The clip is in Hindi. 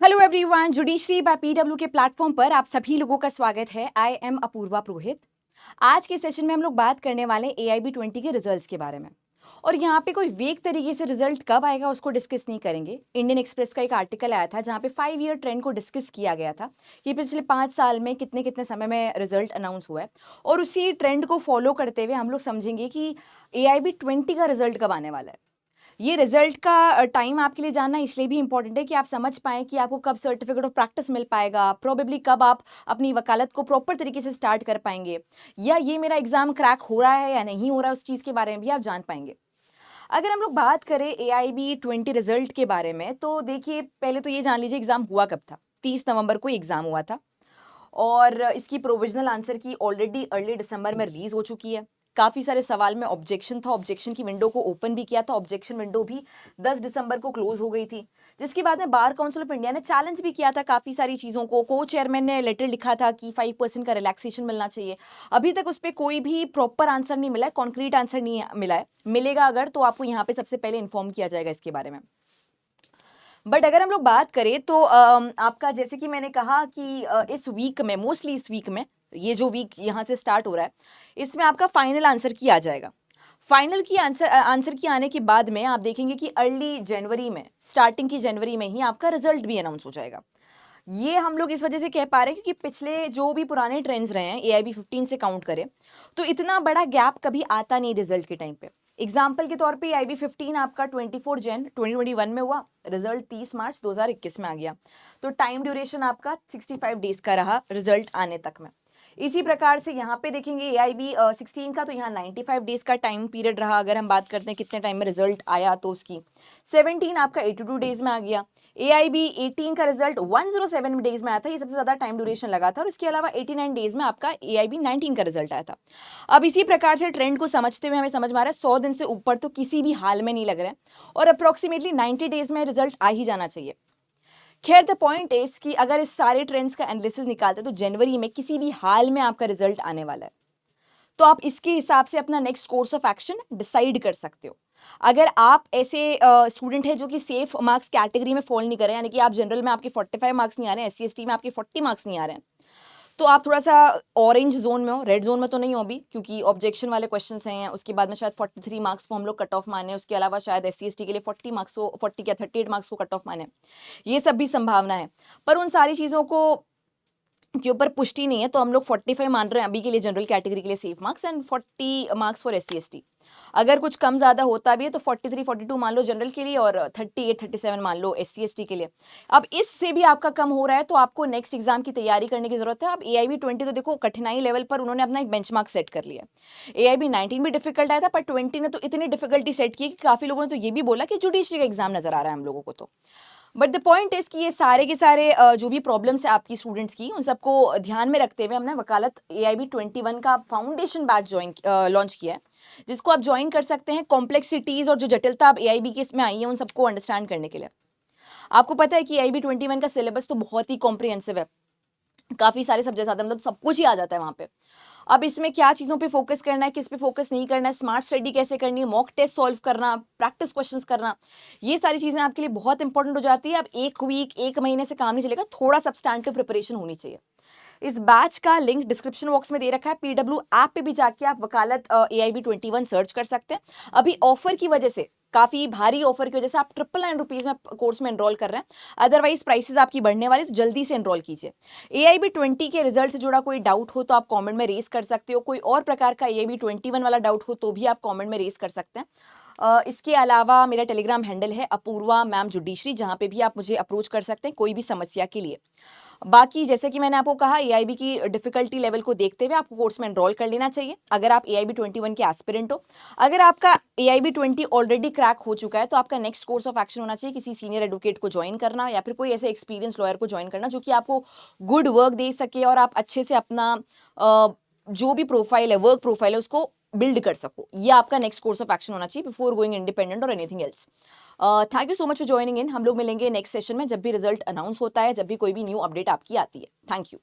Hello everyone, judiciary by PW के प्लेटफॉर्म पर आप सभी लोगों का स्वागत है। I am Apoorva Purohit. आज के सेशन में हम लोग बात करने वाले हैं AIB 20 के रिजल्ट्स के बारे में। और यहाँ पे कोई वेग तरीके से रिजल्ट कब आएगा उसको डिस्कस नहीं करेंगे। इंडियन एक्सप्रेस का एक आर्टिकल आया था जहाँ पे 5 ईयर ट्रेंड को डिस्कस किया गया था कि पिछले 5 साल में कितने कितने समय में रिजल्ट अनाउंस हुआ है, और उसी ट्रेंड को फॉलो करते हुए हम लोग समझेंगे कि AIB 20 का रिजल्ट कब आने वाला है। ये रिजल्ट का टाइम आपके लिए जानना इसलिए भी इंपॉर्टेंट है कि आप समझ पाएँ कि आपको कब सर्टिफिकेट ऑफ प्रैक्टिस मिल पाएगा, प्रोबेबली कब आप अपनी वकालत को प्रॉपर तरीके से स्टार्ट कर पाएँगे, या ये मेरा एग्ज़ाम क्रैक हो रहा है या नहीं हो रहा है, उस चीज़ के बारे में भी आप जान पाएँगे। अगर हम लोग बात करें AIB 20 रिजल्ट के बारे में, तो देखिए पहले तो ये जान लीजिए एग्ज़ाम हुआ कब था। 30 नवंबर को एग्ज़ाम हुआ था और इसकी प्रोविज़नल आंसर की ऑलरेडी अर्ली दिसंबर में रिलीज़ हो चुकी है। काफ़ी सारे सवाल में ऑब्जेक्शन था, ऑब्जेक्शन की विंडो को ओपन भी किया था, ऑब्जेक्शन विंडो भी 10 दिसंबर को क्लोज़ हो गई थी। जिसके बाद में बार काउंसिल ऑफ इंडिया ने चैलेंज भी किया था काफ़ी सारी चीज़ों को। को-चेयरमैन ने लेटर लिखा था कि 5% का रिलैक्सेशन मिलना चाहिए। अभी तक उस पे कोई भी प्रॉपर आंसर नहीं मिला है, कॉन्क्रीट आंसर नहीं मिला है। मिलेगा अगर तो आपको यहाँ पे सबसे पहले इन्फॉर्म किया जाएगा इसके बारे में। बट अगर हम लोग बात करें तो आपका जैसे कि मैंने कहा कि इस वीक में, मोस्टली इस वीक में, ये जो वीक यहाँ से स्टार्ट हो रहा है, इसमें आपका फाइनल आंसर की आ जाएगा। फाइनल की आंसर की आने के बाद में आप देखेंगे कि अर्ली जनवरी में, स्टार्टिंग की जनवरी में ही आपका रिजल्ट भी अनाउंस हो जाएगा। ये हम लोग इस वजह से कह पा रहे हैं क्योंकि पिछले जो भी पुराने ट्रेंड्स रहे हैं AIB 15 से काउंट करें तो इतना बड़ा गैप कभी आता नहीं रिजल्ट के टाइम पे। एग्जाम्पल के तौर पे AIB 15 आपका 24 जन 2021 में हुआ, रिजल्ट 30 मार्च 2021 में आ गया। तो टाइम ड्यूरेशन आपका 65 डेज का रहा रिजल्ट आने तक में। इसी प्रकार से यहाँ पे देखेंगे AIB 16 का, तो यहाँ 95 डेज का टाइम पीरियड रहा। अगर हम बात करते हैं कितने टाइम में रिजल्ट आया तो उसकी 17 आपका 82 डेज में आ गया। AIB 18 का रिजल्ट 107 डेज में आया था, ये सबसे ज्यादा टाइम ड्यूरेशन लगा था। और इसके अलावा 89 डेज में आपका AIB 19 का रिजल्ट आया था। अब इसी प्रकार से ट्रेंड को समझते हुए हमें समझ में आ रहा है 100 दिन से ऊपर तो किसी भी हाल में नहीं लग रहा है, और अप्रोक्सीमेटली 90 डेज में रिजल्ट आ ही जाना चाहिए। खैर द पॉइंट इज कि अगर इस सारे ट्रेंड्स का एनालिसिस निकालते तो जनवरी में किसी भी हाल में आपका रिजल्ट आने वाला है। तो आप इसके हिसाब से अपना next course of action decide कर सकते हो। अगर आप ऐसे स्टूडेंट है जो कि सेफ मार्क्स कैटेगरी में फॉल नहीं कर रहे हैं, यानी कि आप जनरल में आपके 45 मार्क्स नहीं आ रहे हैं, SC ST में आपके 40 मार्क्स नहीं आ रहे हैं, तो आप थोड़ा-सा ऑरेंज ज़ोन में हो, रेड ज़ोन में तो नहीं हो अभी, क्योंकि ऑब्जेक्शन वाले क्वेश्चंस हैं। उसके बाद में शायद 43 मार्क्स को हम लोग कट ऑफ माने, उसके अलावा शायद SC ST के लिए 40 मार्क्स को, 40 क्या 38 मार्क्स को कट ऑफ माने। ये सब भी संभावना है। पर उन सारी चीज़ों को के ऊपर पुष्टि नहीं है, तो हम लोग 45 मान रहे हैं अभी के लिए जनरल कैटेगरी के लिए safe marks, and 40 marks for SC ST। अगर कुछ कम ज़्यादा होता भी है तो 43 42 मान लो जनरल के लिए, और 38 37 मान लो SC ST के लिए। अब इससे भी आपका कम हो रहा है तो आपको नेक्स्ट एग्जाम की तैयारी करने की जरूरत है। अब AIB 20 तो देखो कठिनाई लेवल पर उन्होंने अपना एक बेंचमार्क सेट कर लिया। AIB 19 भी डिफिकल्ट आया था, पर 20 ने तो इतनी डिफिकल्टी सेट की कि काफी लोगों ने तो ये भी बोला कि जुडिशरी का एग्जाम नजर आ रहा है हम लोगों को। तो बट द पॉइंट इज कि ये सारे के सारे जो भी प्रॉब्लम्स है आपकी स्टूडेंट्स की, उन सबको ध्यान में रखते हुए हमने वकालत AIB 21 का फाउंडेशन बैच लॉन्च किया है, जिसको आप ज्वाइन कर सकते हैं कॉम्प्लेक्सिटीज और जो जटिलता अब AIB के इसमें आई है उन सबको अंडरस्टैंड करने के लिए। आपको पता है कि AIB 21 का सिलेबस तो बहुत ही कॉम्प्रिहेंसिव है, काफी सारे सब्जेक्ट आते हैं, मतलब सब कुछ ही आ जाता है वहां पे। अब इसमें क्या चीज़ों पे फोकस करना है, किस पे फोकस नहीं करना है, स्मार्ट स्टडी कैसे करनी है, मॉक टेस्ट सॉल्व करना, प्रैक्टिस क्वेश्चंस करना, ये सारी चीज़ें आपके लिए बहुत इंपॉर्टेंट हो जाती है। अब एक वीक एक महीने से काम नहीं चलेगा, थोड़ा सब्सटैंटिव प्रिपरेशन होनी चाहिए। इस बैच का लिंक डिस्क्रिप्शन बॉक्स में दे रखा है। पीडब्ल्यू ऐप पे भी जाके आप वकालत AIB 21 सर्च कर सकते हैं। अभी ऑफर की वजह से, काफी भारी ऑफर की वजह से आप 999 में कोर्स में एनरोल कर रहे हैं, अदरवाइज प्राइसेस आपकी बढ़ने वाली, तो जल्दी से एनरोल कीजिए। AIB 20 के रिजल्ट से जुड़ा कोई डाउट हो तो आप कमेंट में रेस कर सकते हो, कोई और प्रकार का AIB 21 वाला डाउट हो तो भी आप कमेंट में रेस कर सकते हैं। इसके अलावा मेरा टेलीग्राम हैंडल है अपूर्वा मैम जुडिशरी, जहाँ पे भी आप मुझे अप्रोच कर सकते हैं कोई भी समस्या के लिए। बाकी जैसे कि मैंने आपको कहा, AIB की डिफिकल्टी लेवल को देखते हुए आपको कोर्स में एनरोल कर लेना चाहिए अगर आप AIB 21 के एस्पिरेंट हो। अगर आपका AIB 20 ऑलरेडी क्रैक हो चुका है तो आपका नेक्स्ट कोर्स ऑफ एक्शन होना चाहिए किसी सीनियर एडवोकेट को ज्वाइन करना, या फिर कोई ऐसे एक्सपीरियंस लॉयर को ज्वाइन करना जो कि आपको गुड वर्क दे सके और आप अच्छे से अपना जो भी प्रोफाइल है, वर्क प्रोफाइल है, उसको बिल्ड कर सको। ये आपका नेक्स्ट कोर्स ऑफ एक्शन होना चाहिए बिफोर गोइंग इंडिपेंडेंट और anything else. Thank you so much for joining in. हम लोग मिलेंगे नेक्स्ट सेशन में जब भी रिजल्ट अनाउंस होता है, जब भी कोई भी न्यू अपडेट आपकी आती है। Thank you.